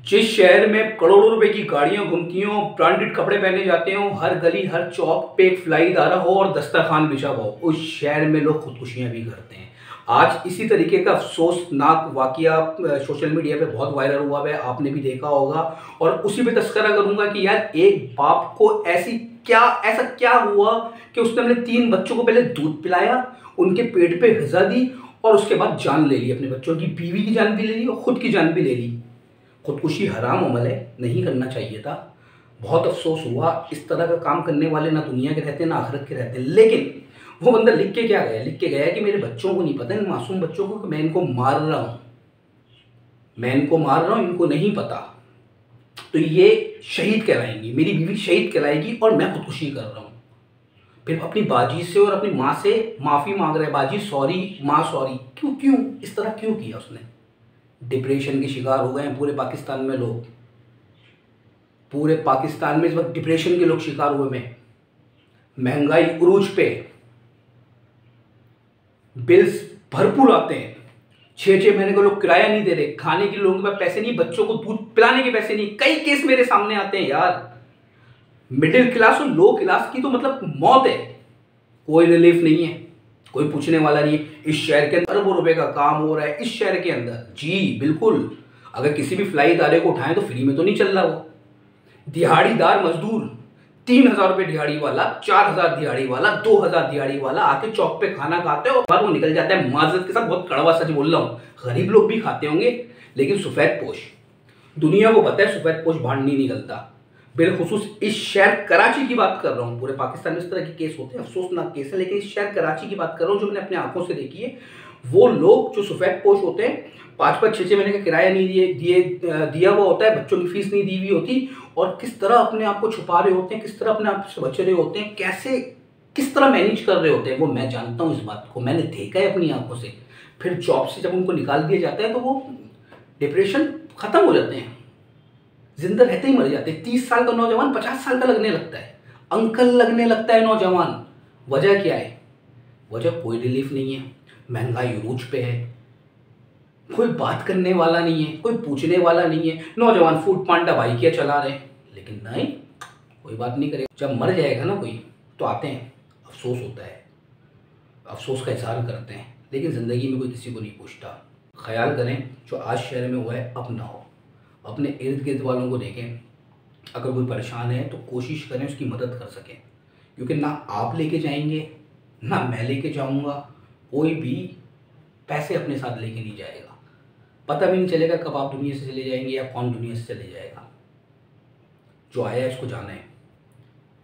जिस शहर में करोड़ों रुपए की गाड़ियां घूमती हों, ब्रांडेड कपड़े पहने जाते हों, हर गली हर चौक पे एक फ्लाईदारा हो और दस्तरखान बिछा हुआ हो, उस शहर में लोग खुदकुशियां भी करते हैं। आज इसी तरीके का अफसोसनाक वाकया सोशल मीडिया पे बहुत वायरल हुआ है, आपने भी देखा होगा। और उसी पे तस्करा करूंगा कि यार एक बाप को ऐसा क्या हुआ कि उसने अपने 3 बच्चों को पहले दूध पिलाया, उनके पेट पे ग़िज़ा दी और उसके बाद जान ले ली। अपने बच्चों की, बीवी की जान भी ले ली और खुद की जान भी ले ली। खुदकुशी हराम अमल है, नहीं करना चाहिए था। बहुत अफसोस हुआ, इस तरह का काम करने वाले ना दुनिया के रहते ना आखिरत के रहते। लेकिन वो बंदा लिख के क्या गया? लिख के गया कि मेरे बच्चों को नहीं पता, इन मासूम बच्चों को, कि मैं इनको मार रहा हूं, इनको नहीं पता। तो ये शहीद कहलाएंगी, मेरी बीवी शहीद कहलाएगी और मैं खुदकुशी कर रहा हूं। फिर अपनी बाजी से और अपनी माँ से माफ़ी मांग रहा है, बाजी सॉरी, माँ सॉरी। क्यों इस तरह क्यों किया उसने? डिप्रेशन के शिकार हो गए हैं पूरे पाकिस्तान में लोग। पूरे पाकिस्तान में इस वक्त डिप्रेशन के लोग शिकार हुए हैं। महंगाई उरूज पे, बिल्स भरपूर आते हैं। 6-6 महीने को लोग किराया नहीं दे रहे, खाने के लोगों के पास पैसे नहीं, बच्चों को दूध पिलाने के पैसे नहीं। कई केस मेरे सामने आते हैं यार। मिडिल क्लास और लो क्लास की तो मतलब मौत है, कोई रिलीफ नहीं है, कोई पूछने वाला नहीं है। इस शहर के अंदर अरबों रुपए का काम हो रहा है, इस शहर के अंदर। जी बिल्कुल, अगर किसी भी फ्लाई इदारे को उठाएं तो फ्री में तो नहीं चल रहा वो। दिहाड़ीदार मजदूर, 3,000 रुपये दिहाड़ी वाला, 4,000 दिहाड़ी वाला, 2,000 दिहाड़ी वाला आके चौक पे खाना खाते हैं और बाद वो निकल जाता है। माजरत के साथ बहुत कड़वा सच बोल रहा हूँ, गरीब लोग भी खाते होंगे, लेकिन सफेद पोश, दुनिया को पता है सफेद पोश बाहर नहीं निकलता। बिलखुसूस इस शहर कराची की बात कर रहा हूँ। पूरे पाकिस्तान में इस तरह के केस होते हैं, अफसोसनाक केस है, लेकिन इस शहर कराची की बात कर रहा हूँ जो मैंने अपनी आंखों से देखी है। वो लोग जो सफेद पोश होते हैं, 5-5, 6-6 महीने का किराया नहीं दिया हुआ होता है, बच्चों की फीस नहीं दी हुई होती, और किस तरह अपने आप को छुपा रहे होते हैं, किस तरह अपने आप से बच रहे होते हैं, कैसे किस तरह मैनेज कर रहे होते हैं, वो मैं जानता हूँ। इस बात को मैंने देखा है अपनी आंखों से। फिर जॉब से जब उनको निकाल दिया जाता है तो वो डिप्रेशन खत्म हो जाते हैं, जिंदा रहते ही मर जाते हैं। 30 साल का नौजवान 50 साल का लगने लगता है, अंकल लगने लगता है नौजवान। वजह क्या है? वजह कोई रिलीफ नहीं है। महंगाई उरूज पे है, कोई बात करने वाला नहीं है, कोई पूछने वाला नहीं है। नौजवान फूड पांडा बाइकियां चला रहे हैं, लेकिन नहीं, कोई बात नहीं करेगा। जब मर जाएगा ना कोई तो आते हैं, अफसोस होता है, अफसोस का इजहार करते हैं, लेकिन ज़िंदगी में कोई किसी को नहीं पूछता। ख्याल करें, जो आज शहर में हुआ है अब ना हो। अपने इर्द गिर्द वालों को देखें, अगर कोई परेशान है तो कोशिश करें उसकी मदद कर सकें, क्योंकि ना आप लेके जाएंगे ना मैं लेके जाऊंगा, कोई भी पैसे अपने साथ लेके नहीं जाएगा। पता भी नहीं चलेगा कब आप दुनिया से चले जाएंगे या कौन दुनिया से चले जाएगा। जो आया इसको जाना है।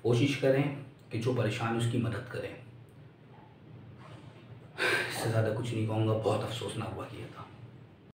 कोशिश करें कि जो परेशान है उसकी मदद करें। इससे ज़्यादा कुछ नहीं कहूँगा, बहुत अफसोसनाक वाक़या था।